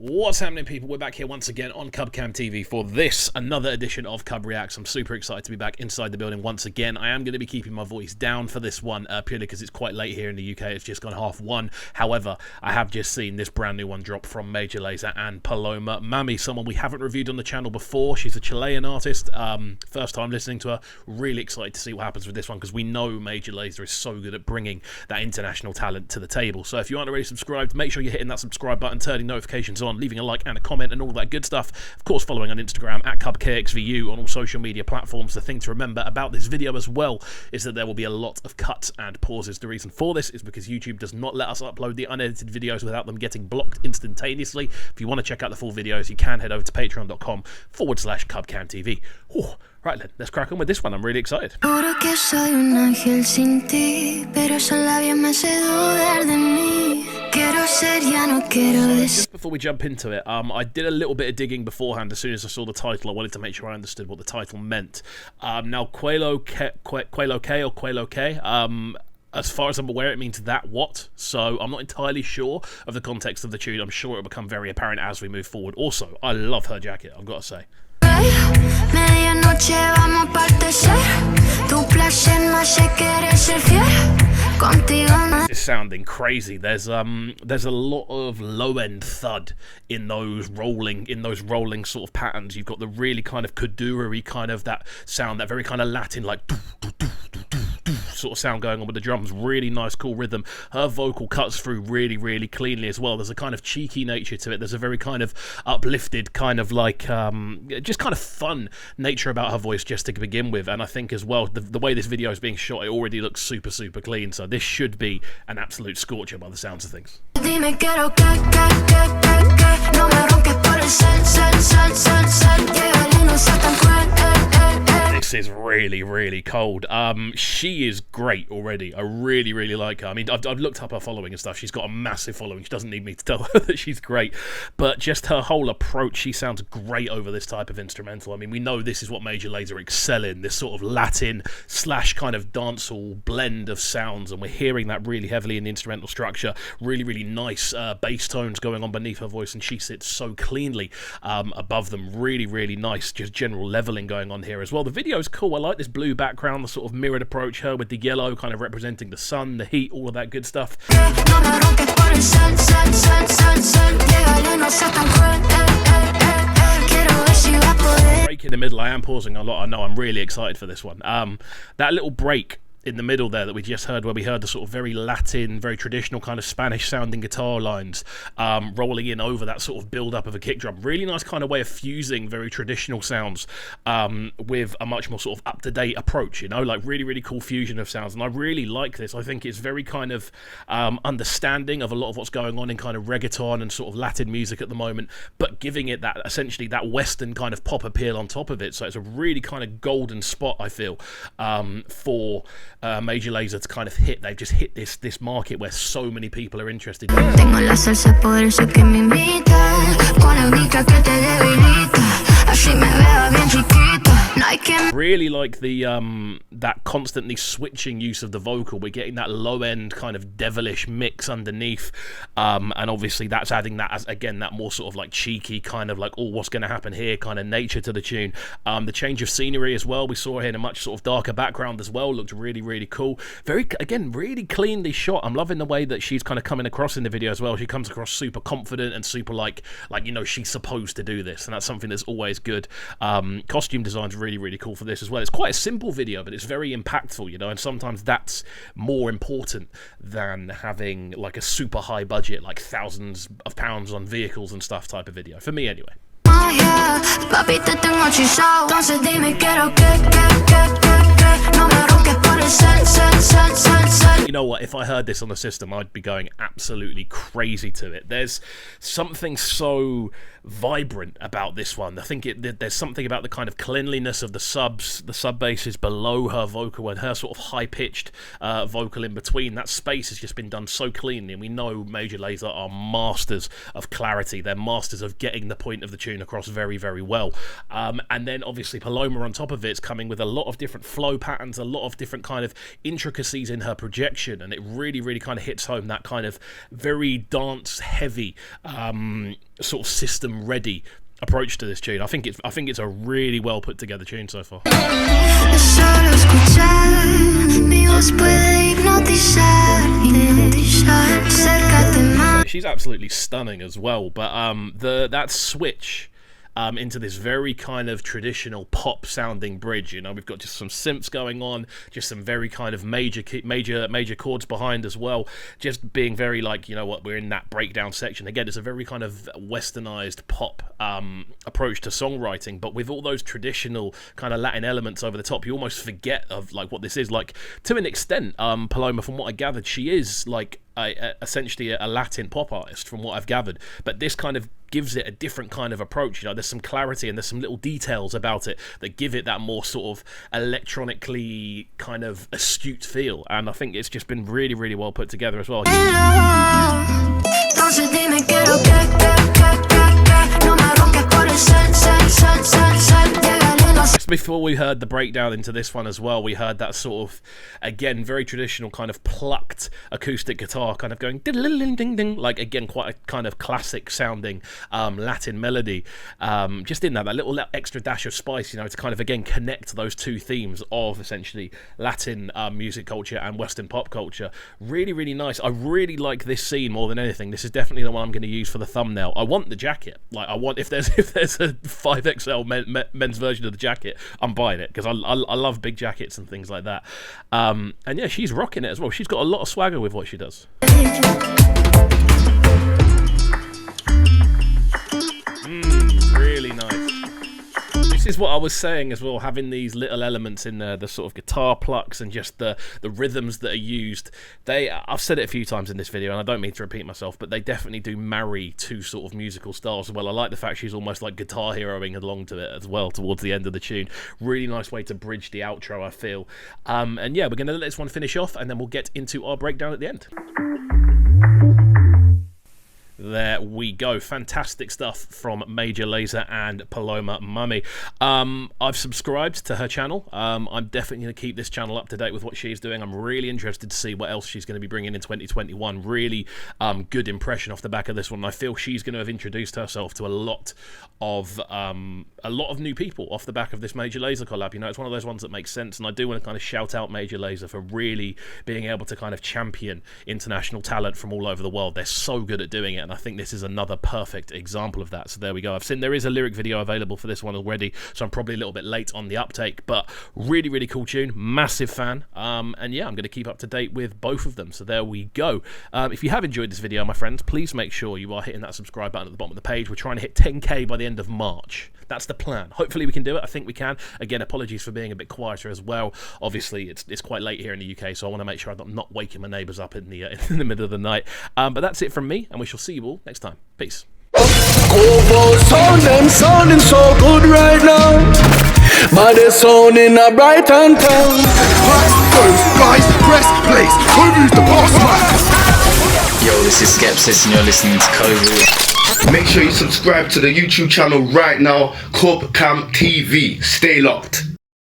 What's happening, people? We're back here once again on CubCamTV for this, another edition of CubReacts. I'm super excited to be back inside the building once again. I am going to be keeping my voice down for this one, purely because it's quite late here in the UK. It's just gone 1:30. However, I have just seen this brand new one drop from Major Lazor and Paloma Mami, someone we haven't reviewed on the channel before. She's a Chilean artist. First time listening to her. Really excited to see what happens with this one, because we know Major Lazor is so good at bringing that international talent to the table. So if you aren't already subscribed, make sure you're hitting that subscribe button, turning notifications on, leaving a like and a comment and all that good stuff. Of course, following on Instagram at KXVU on all social media platforms. The thing to remember about this video as well is that there will be a lot of cuts and pauses. The reason for this is because YouTube does not let us upload the unedited videos without them getting blocked instantaneously. If you want to check out the full videos, you can head over to patreon.com/CubCamTV. Right then, let's crack on with this one. I'm really excited. Just before we jump into it, I did a little bit of digging beforehand. As soon as I saw the title, I wanted to make sure I understood what the title meant. Now, QueLoQue or QueLoQue, as far as I'm aware, it means that what, so I'm not entirely sure of the context of the tune. I'm sure it'll become very apparent as we move forward. Also, I love her jacket, I've got to say. It's sounding crazy. There's a lot of low-end thud in those rolling sort of patterns. You've got the really kind of kuduro-y kind of that sound, that very kind of Latin like sort of sound going on with the drums. Really nice, cool rhythm. Her vocal cuts through really, really cleanly as well. There's a kind of cheeky nature to it. There's a very kind of uplifted, kind of like just kind of fun nature about her voice just to begin with. And I think as well, the way this video is being shot, it already looks super, super clean. So this should be an absolute scorcher by the sounds of things. This is really, really cold. She is great already. I really, really like her. I mean, I've looked up her following and stuff. She's got a massive following. She doesn't need me to tell her that she's great. But just her whole approach, she sounds great over this type of instrumental. I mean, we know this is what Major Lazor excel in, this sort of Latin / kind of dancehall blend of sounds. And we're hearing that really heavily in the instrumental structure. Really, really nice bass tones going on beneath her voice. And she sits so cleanly above them. Really, really nice, just general leveling going on here as well. The video is cool. I like this blue background, the sort of mirrored approach, her with the yellow kind of representing the sun, the heat, all of that good stuff. Break in the middle, I am pausing a lot. I know I'm really excited for this one. That little break in the middle there that we just heard, where we heard the sort of very Latin, very traditional kind of Spanish sounding guitar lines rolling in over that sort of build up of a kick drum. Really nice kind of way of fusing very traditional sounds with a much more sort of up-to-date approach, you know, like really, really cool fusion of sounds. And I really like this. I think it's very kind of understanding of a lot of what's going on in kind of reggaeton and sort of Latin music at the moment, but giving it that essentially that Western kind of pop appeal on top of it. So it's a really kind of golden spot, I feel, for Major Lazor to kind of hit. They've just hit this market where so many people are interested. Really like the that constantly switching use of the vocal. We're getting that low end kind of devilish mix underneath, and obviously that's adding that, as again, that more sort of like cheeky kind of like, oh, what's going to happen here kind of nature to the tune. The change of scenery as well, we saw here in a much sort of darker background as well, looked really, really cool. Very, again, really cleanly shot. I'm loving the way that she's kind of coming across in the video as well. She comes across super confident and super like you know, she's supposed to do this, and that's something that's always good. Costume design's really, really cool for this as well. It's quite a simple video, but it's very impactful, you know, and sometimes that's more important than having like a super high budget, like thousands of pounds on vehicles and stuff type of video, for me anyway. You know what, if I heard this on the system, I'd be going absolutely crazy to it. There's something so vibrant about this one. I think there's something about the kind of cleanliness of the subs, the sub basses below her vocal and her sort of high-pitched vocal in between. That space has just been done so cleanly, and we know Major Lazor are masters of clarity. They're masters of getting the point of the tune across across very, very well. And then obviously Paloma on top of it's coming with a lot of different flow patterns, a lot of different kind of intricacies in her projection, and it really, really kind of hits home that kind of very dance heavy sort of system ready approach to this tune. I think it's a really well put together tune so far. She's absolutely stunning as well, but that switch into this very kind of traditional pop sounding bridge, you know, we've got just some synths going on, just some very kind of major chords behind as well, just being very like, you know what, we're in that breakdown section again. It's a very kind of westernized pop approach to songwriting, but with all those traditional kind of Latin elements over the top, you almost forget of like what this is. Like, to an extent, Paloma, from what I gathered, she is like essentially a Latin pop artist from what I've gathered, but this kind of gives it a different kind of approach. You know, there's some clarity and there's some little details about it that give it that more sort of electronically kind of astute feel, and I think it's just been really, really well put together as well. Before we heard the breakdown into this one as well, we heard that sort of, again, very traditional kind of plucked acoustic guitar kind of going ding ding ding, like, again, quite a kind of classic sounding Latin melody, just in that little extra dash of spice, you know, to kind of again connect those two themes of essentially Latin music culture and Western pop culture. Really, really nice. I really like this scene more than anything. This is definitely the one I'm going to use for the thumbnail. I want the jacket. Like, I want, if there's a 5XL men's version of the jacket, I'm buying it, because I love big jackets and things like that. And yeah, she's rocking it as well. She's got a lot of swagger with what she does. Really nice. This is what I was saying as well, having these little elements in there, the sort of guitar plucks and just the rhythms that are used. I've said it a few times in this video, and I don't mean to repeat myself, but they definitely do marry two sort of musical styles as well. I like the fact she's almost like guitar heroing along to it as well towards the end of the tune. Really nice way to bridge the outro, I feel. And yeah, we're going to let this one finish off, and then we'll get into our breakdown at the end. There we go. Fantastic stuff from Major Lazor and Paloma Mami. I've subscribed to her channel. I'm definitely going to keep this channel up to date with what she's doing. I'm really interested to see what else she's going to be bringing in 2021. Really good impression off the back of this one. I feel she's going to have introduced herself to a lot of new people off the back of this Major Lazor collab. You know, it's one of those ones that makes sense, and I do want to kind of shout out Major Lazor for really being able to kind of champion international talent from all over the world. They're so good at doing it, and I think this is another perfect example of that. So there we go. I've seen there is a lyric video available for this one already, so I'm probably a little bit late on the uptake, but really, really cool tune. Massive fan. And yeah, I'm going to keep up to date with both of them. So there we go. If you have enjoyed this video, my friends, please make sure you are hitting that subscribe button at the bottom of the page. We're trying to hit 10k by the end of March. That's the plan. Hopefully we can do it. I think we can. Again, apologies for being a bit quieter as well. Obviously, it's quite late here in the UK, so I want to make sure I'm not waking my neighbours up in the middle of the night. But that's it from me, and we shall see you all next time. Peace. Sounding so good right now, but they're sounding a bright and town. Guys, press, place. Who's the boss man? Yo, this is Skepsis and you're listening to CubReacts. Make sure you subscribe to the YouTube channel right now, CubCamTV. Stay locked.